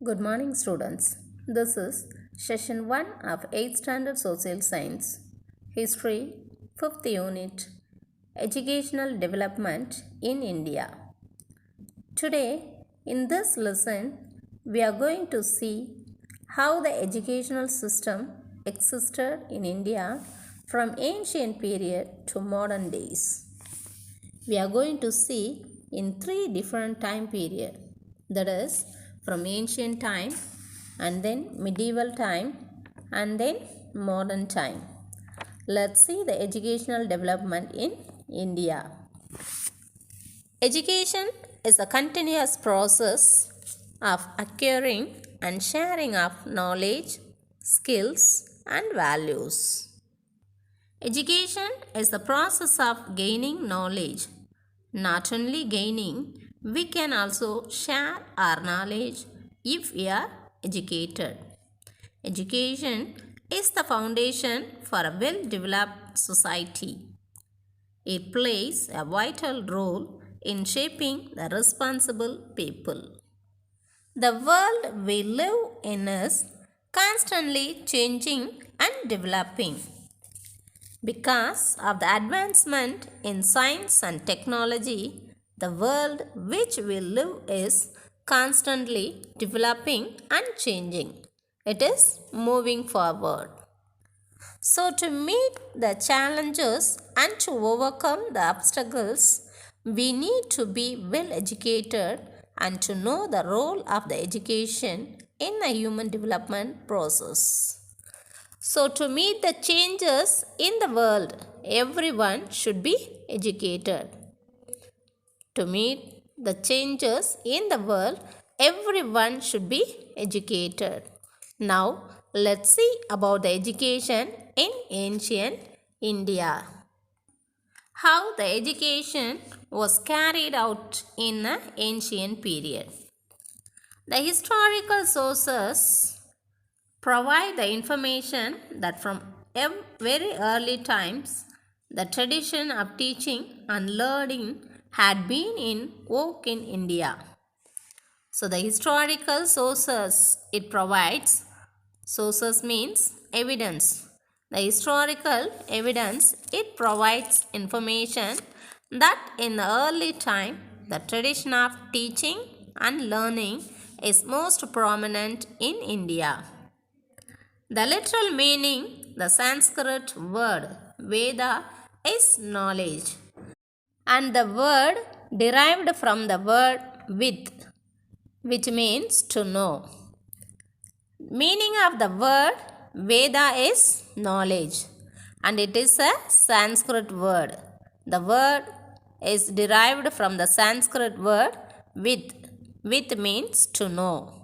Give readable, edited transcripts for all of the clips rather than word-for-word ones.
Good morning, students. This is session 1 of 8th Standard Social Science, History, 5th Unit, Educational Development in India. Today, in this lesson, we are going to see how the educational system existed in India from ancient period to modern days. We are going to see in 3 different time period, that is from ancient time and then medieval time and then modern time. Let's see the educational development in India. Education is a continuous process of acquiring and sharing of knowledge, skills and values. Education is the process of gaining knowledge. Not only gaining, we can also share our knowledge if we are educated. Education is the foundation for a well-developed society. It plays a vital role in shaping the responsible people. The world we live in is constantly changing and developing. Because of the advancement in science and technology, the world which we live is constantly developing and changing. It is moving forward. So, to meet the challenges and to overcome the obstacles, we need to be well educated and to know the role of the education in the human development process. So, to meet the changes in the world, everyone should be educated. To meet the changes in the world, everyone should be educated. Now, let's see about the education in ancient India. How the education was carried out in the ancient period. The historical sources provide the information that from very early times the tradition of teaching and learning had been in vogue in India. So the historical sources it provides, sources means evidence. The historical evidence it provides information that in the early time the tradition of teaching and learning is most prominent in India. The literal meaning, the Sanskrit word Veda is knowledge, and the word derived from the word with, which means to know. Meaning of the word Veda is knowledge, and it is a Sanskrit word. The word is derived from the Sanskrit word with means to know.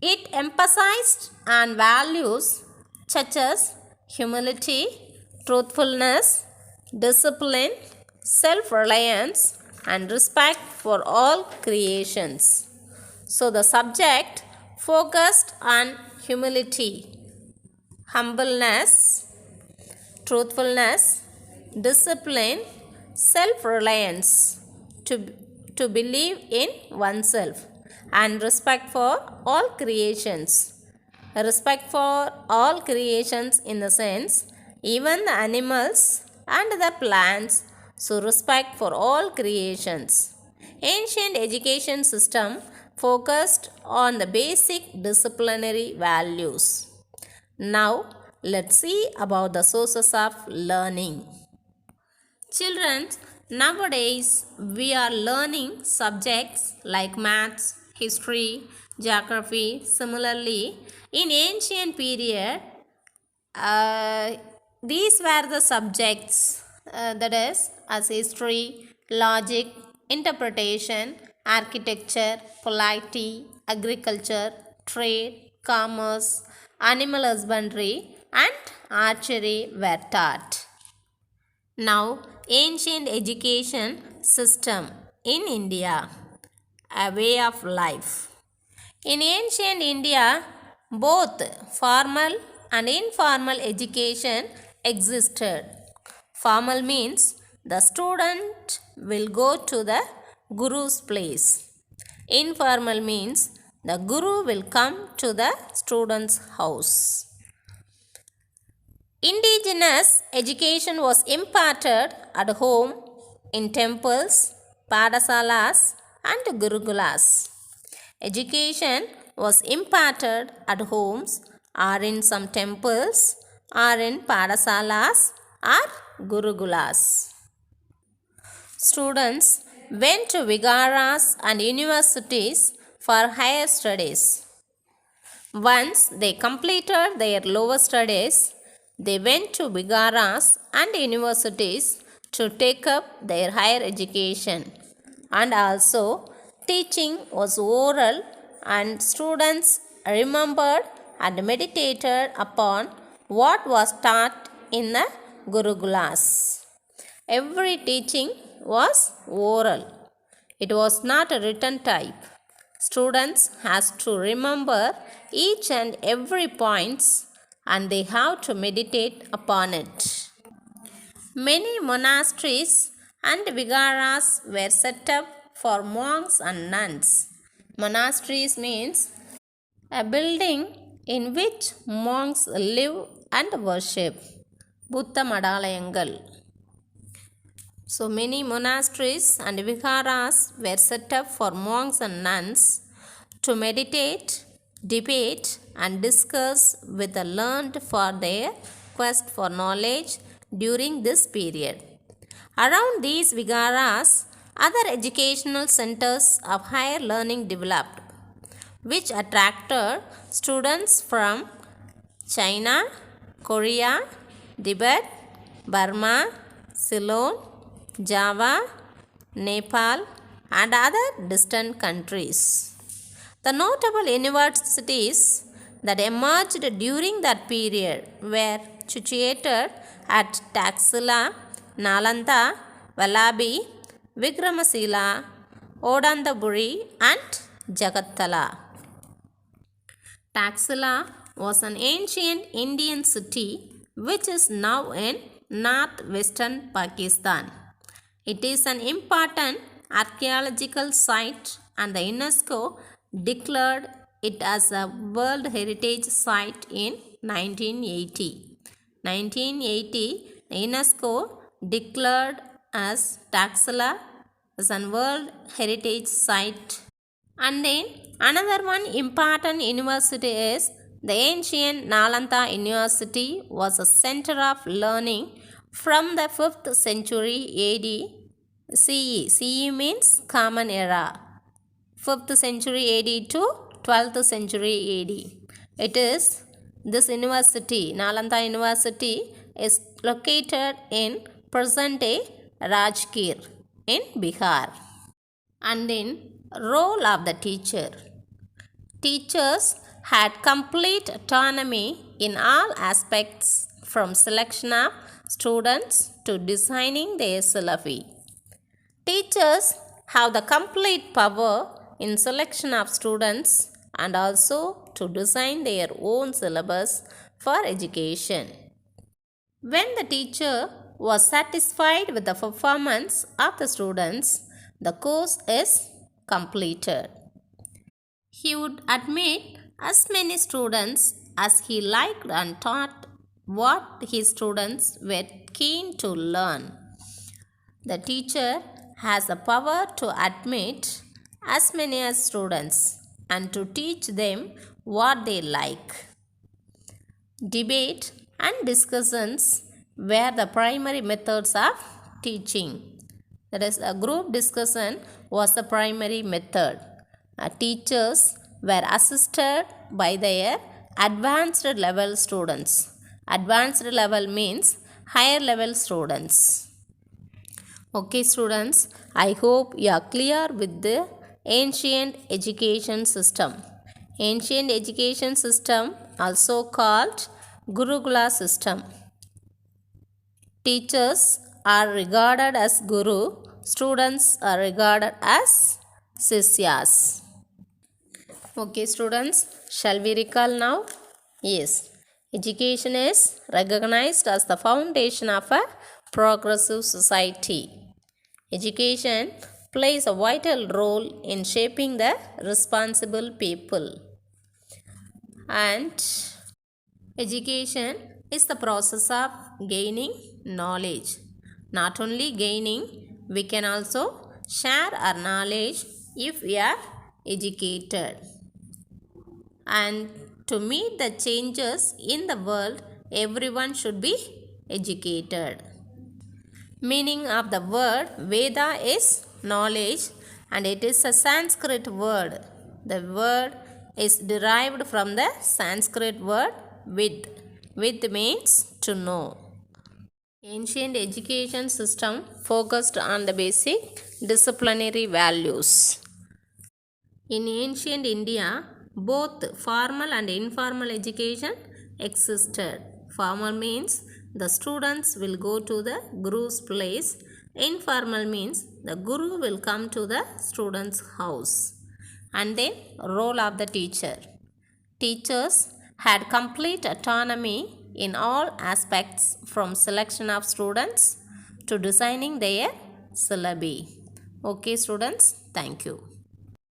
It emphasized on values such as humility, truthfulness, discipline, self-reliance, and respect for all creations. So the subject focused on humility, humbleness, truthfulness, discipline, self-reliance, to believe in oneself, and respect for all creations. Respect for all creations in the sense, even the animals and the plants, so respect for all creations. Ancient education system focused on the basic disciplinary values. Now, let's see about the sources of learning. Children, nowadays we are learning subjects like maths, history, geography. Similarly, in ancient period, these were the subjects that is as history, logic, interpretation, architecture, polity, agriculture, trade, commerce, animal husbandry and archery were taught. Now, ancient education system in India, a way of life. In ancient India, both formal and informal education existed. Formal means the student will go to the guru's place. Informal means the guru will come to the student's house. Indigenous education was imparted at home in temples, padasalas, and gurukulas. Education was imparted at homes or in some temples or in padasalas or gurukulas. Students went to viharas and universities for higher studies. Once they completed their lower studies, they went to viharas and universities to take up their higher education. And also, teaching was oral and students remembered and meditated upon what was taught in the gurukulas. Every teaching was oral. It was not a written type. Students has to remember each and every points and they have to meditate upon it. Many monasteries and viharas were set up for monks and nuns. Monasteries means a building in which monks live and worship. Buddha Madalayangal. So many monasteries and viharas were set up for monks and nuns to meditate, debate, and discuss with the learned for their quest for knowledge during this period. Around these viharas, other educational centers of higher learning developed, which attracted students from China, Korea, Tibet, Burma, Ceylon, Java, Nepal, and other distant countries. The notable universities that emerged during that period were situated at Taxila, Nalanda, Vallabhi, Vikramasila, Odandaburi, and Jagatala. Taxila was an ancient Indian city which is now in northwestern Pakistan. It is an important archaeological site and the UNESCO declared it as a World Heritage Site in 1980. 1980, the UNESCO declared as Taxila as a World Heritage Site. And then another one important university is the ancient Nalanda University was a center of learning from the 5th century AD CE. CE means Common Era. 5th century AD to 12th century AD. It is this university, Nalanda University, is located in present-day Rajgir in Bihar. And then role of the teacher. Teachers had complete autonomy in all aspects from selection of students to designing their syllabi. Teachers have the complete power in selection of students and also to design their own syllabus for education. When the teacher was satisfied with the performance of the students, the course is completed. He would admit as many students as he liked and taught what his students were keen to learn. The teacher has the power to admit as many as students and to teach them what they like. Debate and discussions were the primary methods of teaching. That is, a group discussion was the primary method. Teachers were assisted by their advanced level students. Advanced level means higher level students. Okay students, I hope you are clear with the ancient education system. Ancient education system also called Gurukula system. Teachers are regarded as guru, students are regarded as Sisyas. Okay students, shall we recall now? Yes, education is recognized as the foundation of a progressive society. Education plays a vital role in shaping the responsible people. And education is the process of gaining knowledge. Not only gaining, we can also share our knowledge if we are educated. And to meet the changes in the world, everyone should be educated. Meaning of the word Veda is knowledge, and it is a Sanskrit word. The word is derived from the Sanskrit word Vid. Vid means to know. Ancient education system focused on the basic disciplinary values. In ancient India, both formal and informal education existed. Formal means the students will go to the guru's place. Informal means the guru will come to the student's house. And then role of the teacher. Teachers had complete autonomy in all aspects, from selection of students to designing their syllabi. Okay students, thank you.